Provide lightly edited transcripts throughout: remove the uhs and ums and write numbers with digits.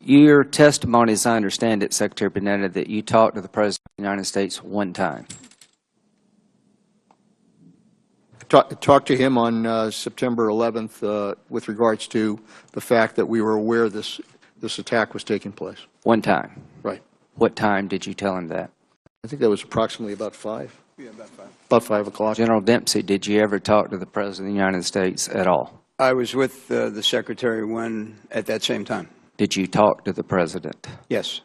Your testimony, as I understand it, Secretary Panetta, that you talked to the President of the United States one time. Talked to him on September 11th with regards to the fact that we were aware this attack was taking place. One time? Right. What time did you tell him that? I think that was approximately about 5. Yeah, about 5. About 5 o'clock. General Dempsey, did you ever talk to the President of the United States at all? I was with the Secretary at that same time. Did you talk to the President? Yes.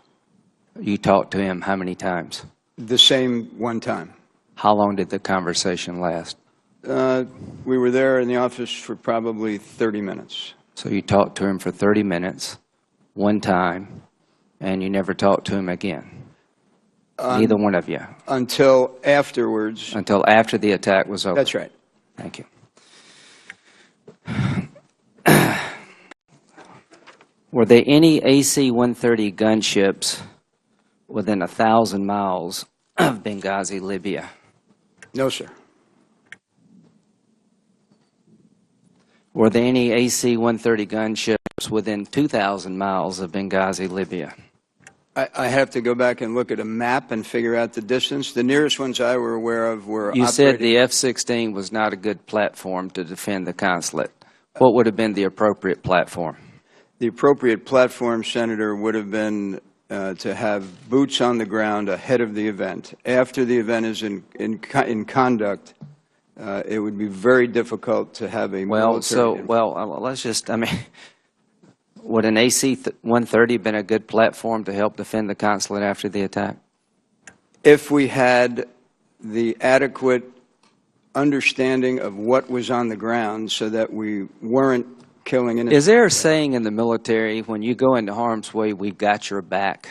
You talked to him how many times? The same one time. How long did the conversation last? We were there in the office for probably 30 minutes. So you talked to him for 30 minutes, one time, and you never talked to him again? Neither one of you? Until afterwards. Until after the attack was over? That's right. Thank you. Were there any AC-130 gunships within 1,000 miles of Benghazi, Libya? No, sir. Were there any AC-130 gunships within 2,000 miles of Benghazi, Libya? I have to go back and look at a map and figure out the distance. The nearest ones I were aware of were You said the F-16 was not a good platform to defend the consulate. What would have been the appropriate platform? The appropriate platform, Senator, would have been to have boots on the ground ahead of the event. After the event is in conduct, it would be very difficult to have a military... let's just, would an AC-130 have been a good platform to help defend the consulate after the attack? If we had the adequate understanding of what was on the ground so that we weren't killing innocent... Is there a saying in the military, when you go into harm's way, we've got your back?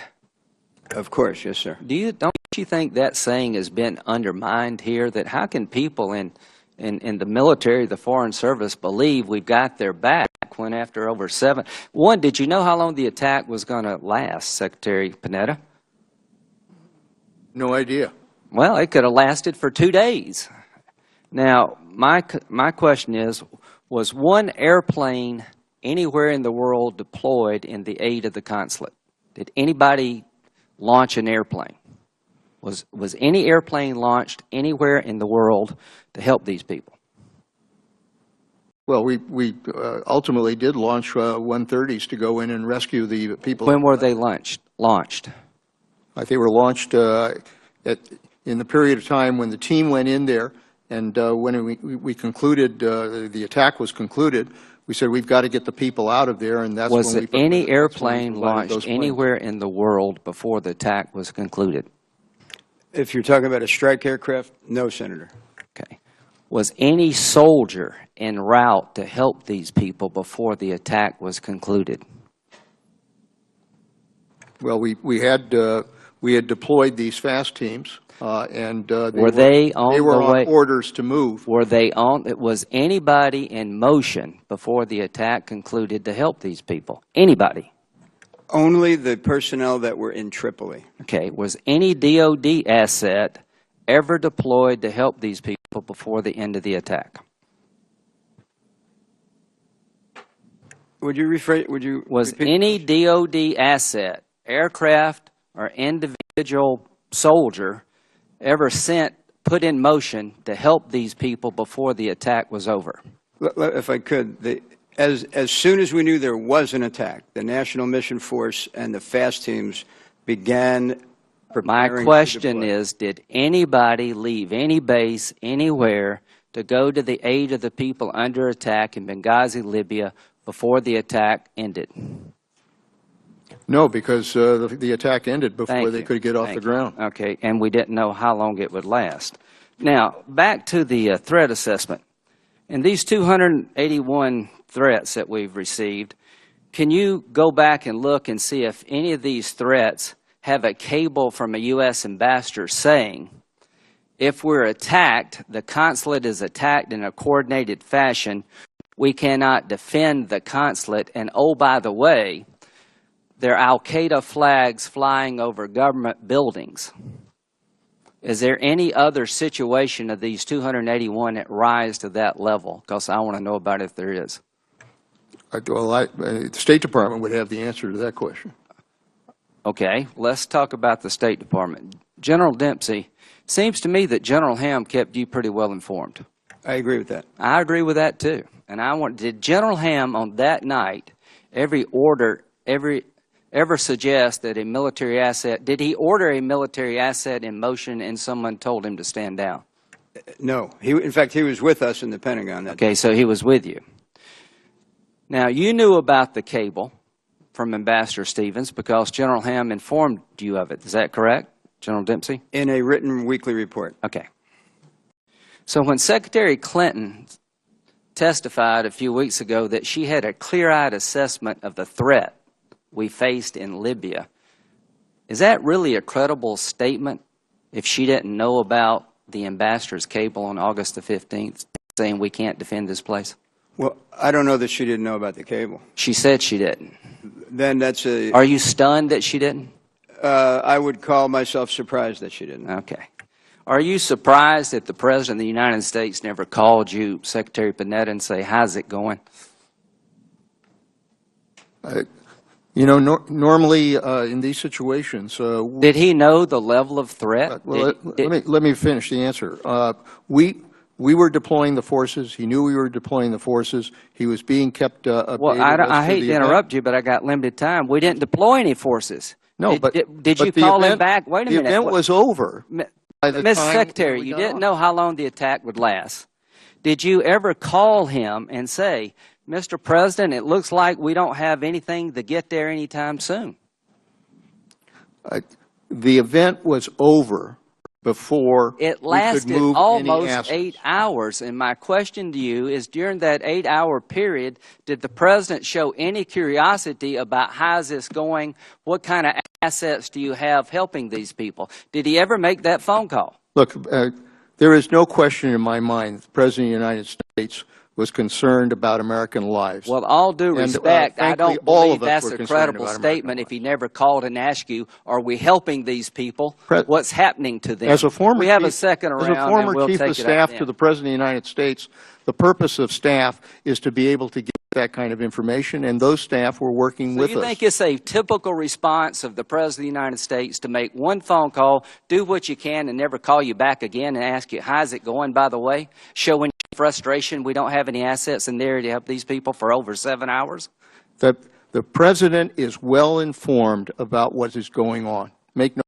Of course, yes, sir. Don't you think that saying has been undermined here? That how can people in the military, the Foreign Service, believe we've got their back when after over 7... One, did you know how long the attack was going to last, Secretary Panetta? No idea. Well, it could have lasted for 2 days. Now, my question is, was one airplane anywhere in the world deployed in the aid of the consulate? Did anybody launch an airplane? Was any airplane launched anywhere in the world to help these people? Well, we ultimately did launch 130s to go in and rescue the people. When were they launched? I think they were launched in the period of time when the team went in there, and when we concluded, the attack was concluded, we said we've got to get the people out of there, and that's when we... Was any airplane launched anywhere in the world before the attack was concluded? If you're talking about a strike aircraft, no, Senator. Okay. Was any soldier en route to help these people before the attack was concluded? Well, we had deployed these fast teams, and they were on orders to move. Was anybody in motion before the attack concluded to help these people? Anybody? Only the personnel that were in Tripoli. Okay. Was any DOD asset ever deployed to help these people before the end of the attack? Would you rephrase? Was any DOD asset, aircraft or individual soldier, ever put in motion to help these people before the attack was over? If I could, as soon as we knew there was an attack, the National Mission Force and the fast teams began preparing. My question is, did anybody leave any base anywhere to go to the aid of the people under attack in Benghazi, Libya, before the attack ended? No, because the attack ended before they could get off the ground. Okay, and we didn't know how long it would last. Now, back to the threat assessment. In these 281 threats that we've received, can you go back and look and see if any of these threats have a cable from a U.S. ambassador saying, if we're attacked, the consulate is attacked in a coordinated fashion, we cannot defend the consulate, and oh, by the way, there are al-Qaeda flags flying over government buildings. Is there any other situation of these 281 that rise to that level? Because I want to know about it if there is. The State Department would have the answer to that question. Okay, let's talk about the State Department. General Dempsey, seems to me that General Ham kept you pretty well informed. I agree with that. I agree with that too. And did General Ham on that night ever suggest that a military asset, did he order a military asset in motion and someone told him to stand down? No. In fact, he was with us in the Pentagon that day. Okay, so he was with you. Now, you knew about the cable from Ambassador Stevens because General Ham informed you of it. Is that correct, General Dempsey? In a written weekly report. Okay. So when Secretary Clinton testified a few weeks ago that she had a clear-eyed assessment of the threat we faced in Libya, is that really a credible statement if she didn't know about the ambassador's cable on August the 15th saying we can't defend this place? Well, I don't know that she didn't know about the cable. She said she didn't. Then that's a... Are you stunned that she didn't? I would call myself surprised that she didn't. Okay. Are you surprised that the President of the United States never called you, Secretary Panetta, and say, how's it going? You know, normally in these situations... Did he know the level of threat? Let me finish the answer. We were deploying the forces. He knew we were deploying the forces. He was being kept updated. Well, I hate to interrupt you, but I got limited time. We didn't deploy any forces. No, did you call him back? Wait a minute. The event was over. Mr. Secretary, you didn't know how long the attack would last. Did you ever call him and say, Mr. President, it looks like we don't have anything to get there anytime soon? The event was over before it we lasted could move almost any 8 hours. And my question to you is, during that 8-hour period, did the President show any curiosity about how's this going? What kind of assets do you have helping these people? Did he ever make that phone call? Look, there is no question in my mind that the President of the United States was concerned about American lives. Well, all due respect, I don't believe that's a credible statement if he never called and asked you, are we helping these people? What's happening to them? As a former we have a second around, as a former and we'll chief take of staff it to the President of the United States, the purpose of staff is to be able to get that kind of information, and those staff were working with us. So you think it's a typical response of the President of the United States to make one phone call, do what you can, and never call you back again and ask you, how's it going, by the way? Showing frustration, we don't have any assets in there to help these people for over 7 hours? The President is well informed about what is going on. Make no